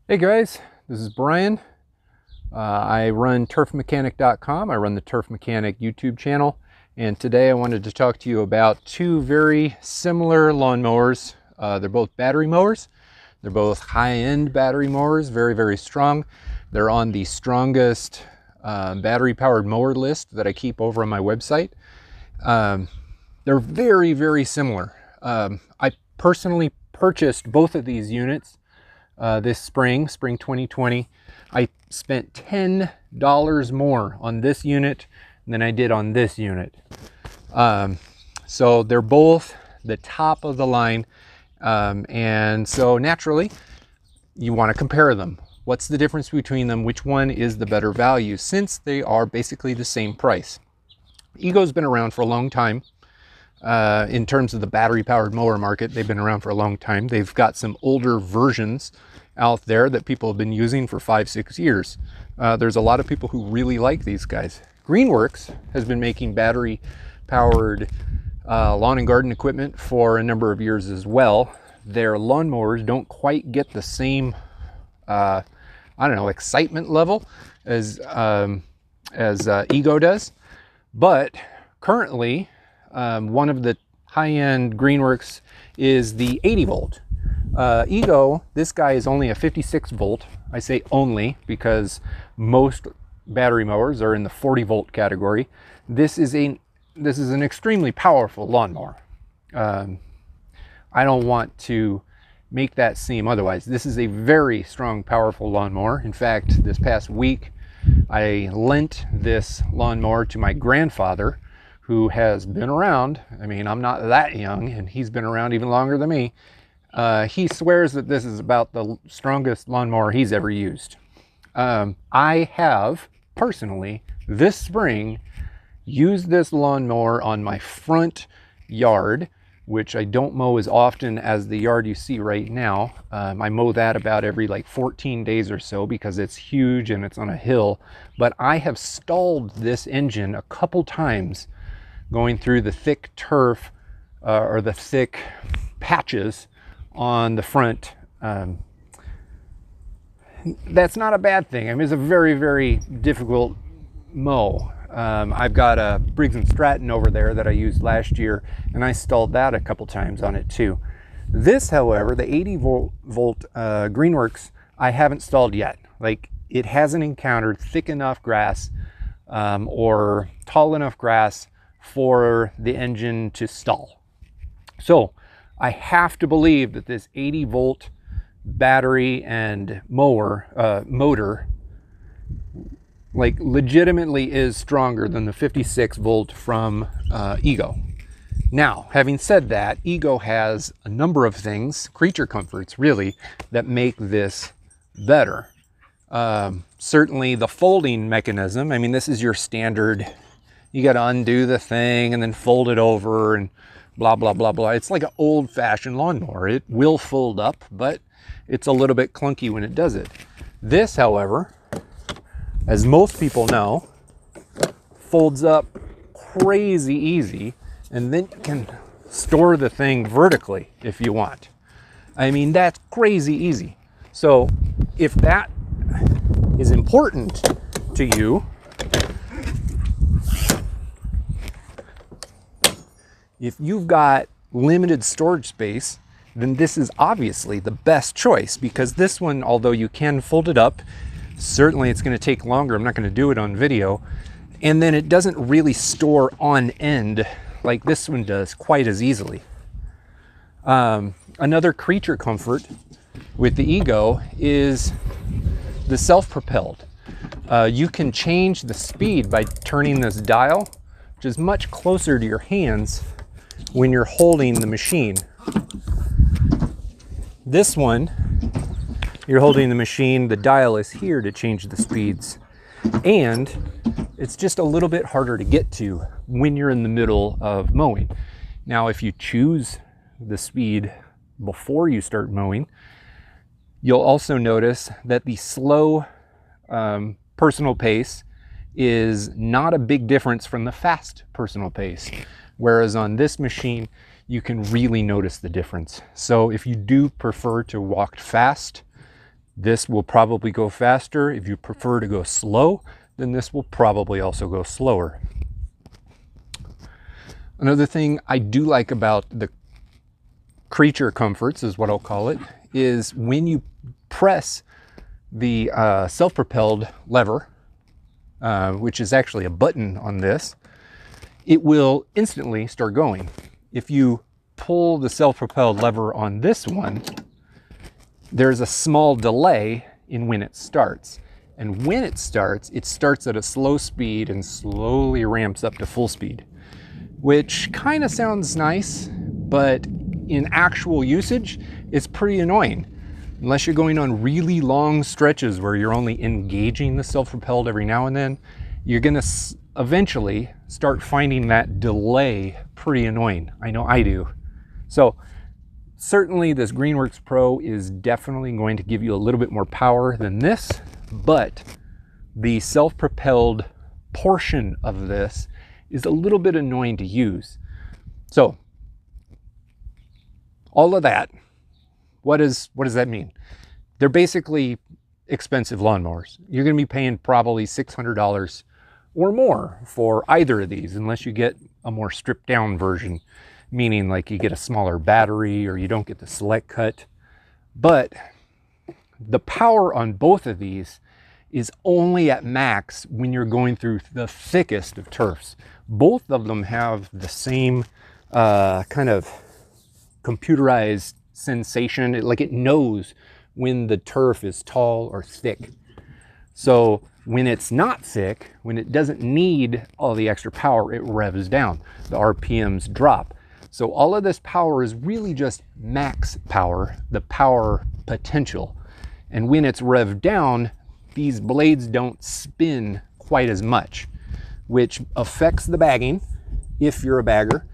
Hey guys, this is Brian. I run turfmechanic.com. I run the Turf Mechanic YouTube channel, and today I wanted to talk to you about two very similar lawnmowers. They're both battery mowers. They're both high-end battery mowers, very, very strong. They're on the strongest battery-powered mower list that I keep over on my website. They're very, very similar. I personally purchased both of these units this spring 2020. I spent $10 more on this unit than I did on this unit. So they're both the top of the line. And so naturally, you want to compare them. What's the difference between them? Which one is the better value, since they are basically the same price? Ego's been around for a long time. In terms of the battery-powered mower market, they've been around for a long time. They've got some older versions out there that people have been using for 5-6 years. There's a lot of people who really like these guys. Greenworks has been making battery-powered lawn and garden equipment for a number of years as well. Their lawnmowers don't quite get the same, I don't know, excitement level as Ego does, but currently, one of the high-end Greenworks is the 80 volt. Ego, this guy is only a 56 volt. I say only because most battery mowers are in the 40 volt category. This is an extremely powerful lawnmower. I don't want to make that seem otherwise. This is a very strong, powerful lawnmower. In fact, this past week, I lent this lawnmower to my grandfather, who has been around. I mean, I'm not that young, and he's been around even longer than me. He swears that this is about the strongest lawnmower he's ever used. I have personally, this spring, used this lawnmower on my front yard, which I don't mow as often as the yard you see right now. I mow that about every like 14 days or so because it's huge and it's on a hill. But I have stalled this engine a couple times going through the thick turf or the thick patches on the front. That's not a bad thing. I mean, it's a very, very difficult mow. I've got a Briggs & Stratton over there that I used last year, and I stalled that a couple times on it too. This, however, the 80 volt Greenworks, I haven't stalled yet. Like, it hasn't encountered thick enough grass or tall enough grass for the engine to stall. So I have to believe that this 80 volt battery and motor like legitimately is stronger than the 56 volt from Ego. Now, having said that, Ego has a number of things, creature comforts really, that make this better. Certainly the folding mechanism. I mean, this is your standard, you got to undo the thing and then fold it over and blah, blah, blah, blah. It's like an old-fashioned lawnmower. It will fold up, but it's a little bit clunky when it does it. This, however, as most people know, folds up crazy easy, and then you can store the thing vertically if you want. I mean, that's crazy easy. So if that is important to you, if you've got limited storage space, then this is obviously the best choice, because this one, although you can fold it up, certainly it's going to take longer. I'm not going to do it on video. And then it doesn't really store on end like this one does quite as easily. Another creature comfort with the Ego is the self-propelled. You can change the speed by turning this dial, which is much closer to your hands when you're holding the machine. This one, you're holding the machine, the dial is here to change the speeds, and it's just a little bit harder to get to when you're in the middle of mowing. Now, if you choose the speed before you start mowing, you'll also notice that the slow personal pace is not a big difference from the fast personal pace. Whereas on this machine, you can really notice the difference. So if you do prefer to walk fast, This will probably go faster. If you prefer to go slow, then this will probably also go slower. Another thing I do like about the creature comforts, is what I'll call it, is when you press the self-propelled lever, which is actually a button on this, it will instantly start going. If you pull the self-propelled lever on this one, there's a small delay in when it starts. And when it starts at a slow speed and slowly ramps up to full speed, which kind of sounds nice, but in actual usage, it's pretty annoying. Unless you're going on really long stretches where you're only engaging the self-propelled every now and then, you're gonna eventually start finding that delay pretty annoying. I know I do. So certainly this Greenworks Pro is definitely going to give you a little bit more power than this, but the self-propelled portion of this is a little bit annoying to use. So all of that, what does that mean? They're basically expensive lawnmowers. You're going to be paying probably $600 or more for either of these, unless you get a more stripped down version, meaning like you get a smaller battery or you don't get the select cut. But the power on both of these is only at max when you're going through the thickest of turfs. Both of them have the same kind of computerized sensation. Like it knows when the turf is tall or thick. So when it's not thick, when it doesn't need all the extra power, it revs down. The RPMs drop. So all of this power is really just max power, the power potential. And when it's revved down, these blades don't spin quite as much, which affects the bagging if you're a bagger.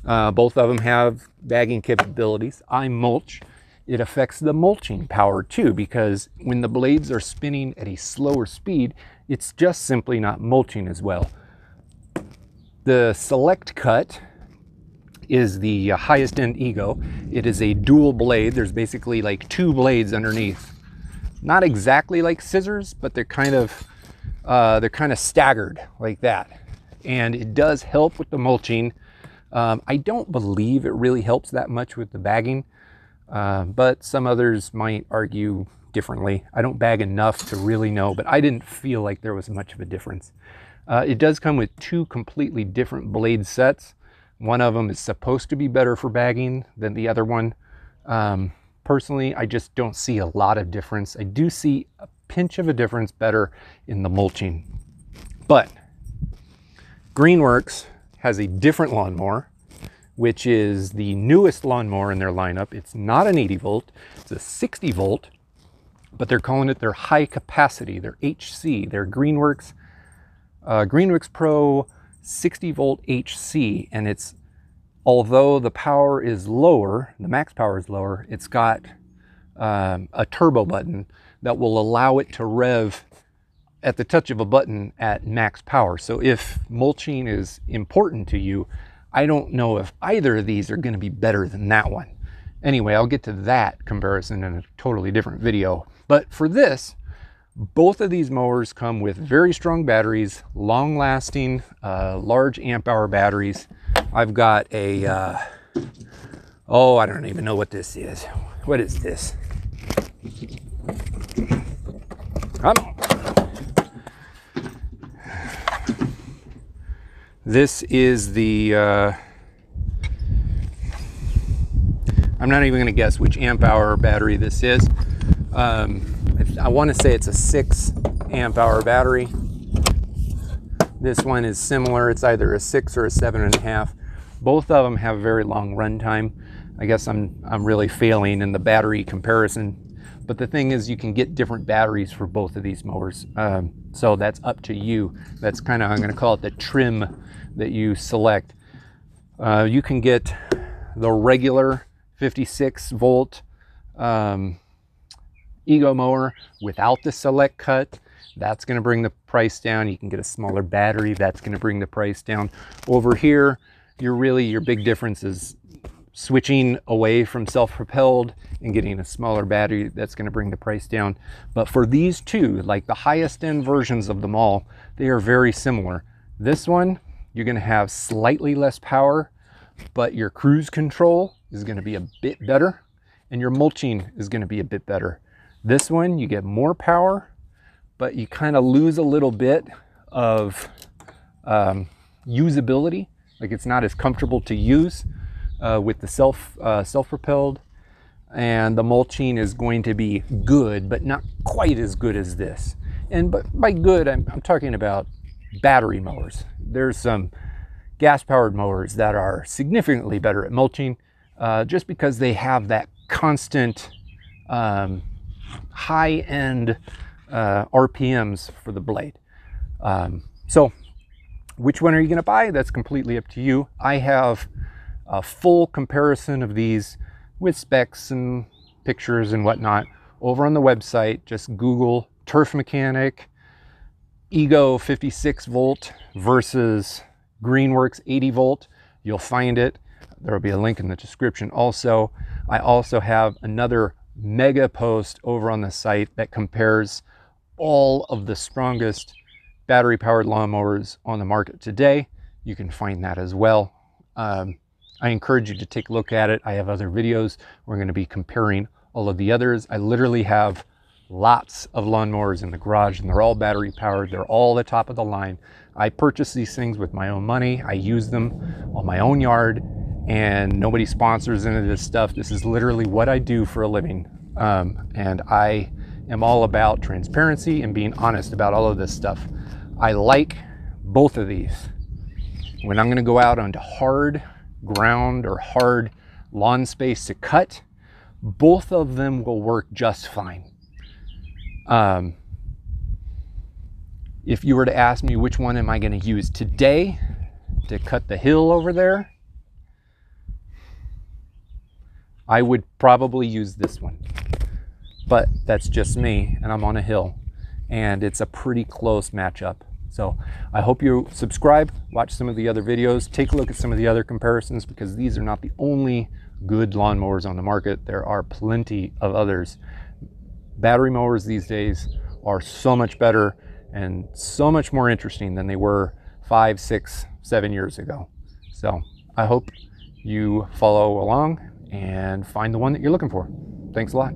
Both of them have bagging capabilities. I mulch. It affects the mulching power too, because when the blades are spinning at a slower speed, it's just simply not mulching as well. The select cut is the highest end Ego. It is a dual blade. There's basically like two blades underneath. Not exactly like scissors, but they're kind of staggered like that. And it does help with the mulching. I don't believe it really helps that much with the bagging, but some others might argue differently. I don't bag enough to really know, but I didn't feel like there was much of a difference. It does come with two completely different blade sets. One of them is supposed to be better for bagging than the other one. Personally, I just don't see a lot of difference. I do see a pinch of a difference better in the mulching. But Greenworks has a different lawnmower, which is the newest lawnmower in their lineup. It's not an 80 volt, it's a 60 volt, but they're calling it their high capacity, their HC, their Greenworks Pro 60 volt HC. And it's, although the power is lower, the max power is lower, it's got a turbo button that will allow it to rev at the touch of a button at max power. So if mulching is important to you, I don't know if either of these are going to be better than that one. Anyway, I'll get to that comparison in a totally different video. But for this, both of these mowers come with very strong batteries, long-lasting, large amp hour batteries. I've got a, oh, I don't even know what this is. What is this? Come on. This is the, I'm not even going to guess which amp hour battery this is. I want to say it's a 6 amp hour battery. This one is similar. It's either a 6 or a 7.5. Both of them have very long run time. I guess I'm really failing in the battery comparison. But the thing is, you can get different batteries for both of these mowers. So that's up to you. That's kind of, I'm going to call it the trim that you select. You can get the regular 56 volt Ego mower without the select cut. That's going to bring the price down. You can get a smaller battery. That's going to bring the price down. Over here, your big difference is switching away from self-propelled and getting a smaller battery, that's going to bring the price down. But for these two, like the highest end versions of them all, they are very similar. This one, you're going to have slightly less power, but your cruise control is going to be a bit better, and your mulching is going to be a bit better. This one, you get more power, but you kind of lose a little bit of usability. Like, it's not as comfortable to use with the self-propelled, and the mulching is going to be good, but not quite as good as this. And but by good, I'm talking about battery mowers. There's some gas-powered mowers that are significantly better at mulching, just because they have that constant high-end RPMs for the blade. So which one are you going to buy? That's completely up to you. I have a full comparison of these with specs and pictures and whatnot over on the website. Just Google Turf Mechanic Ego 56 volt versus Greenworks 80 volt. You'll find it. There will be a link in the description also. I also have another mega post over on the site that compares all of the strongest battery powered lawnmowers on the market today. You can find that as well. I encourage you to take a look at it. I have other videos. We're going to be comparing all of the others. I literally have lots of lawnmowers in the garage, and they're all battery powered. They're all the top of the line. I purchased these things with my own money. I use them on my own yard, and nobody sponsors any of this stuff. This is literally what I do for a living. And I am all about transparency and being honest about all of this stuff. I like both of these. When I'm going to go out onto hard ground or hard lawn space to cut, both of them will work just fine. If you were to ask me which one am I going to use today to cut the hill over there, I would probably use this one. But that's just me, and I'm on a hill, and it's a pretty close matchup. So I hope you subscribe, watch some of the other videos, take a look at some of the other comparisons, because these are not the only good lawnmowers on the market. There are plenty of others. Battery mowers these days are so much better and so much more interesting than they were 5, 6, 7 years ago. So I hope you follow along and find the one that you're looking for. Thanks a lot.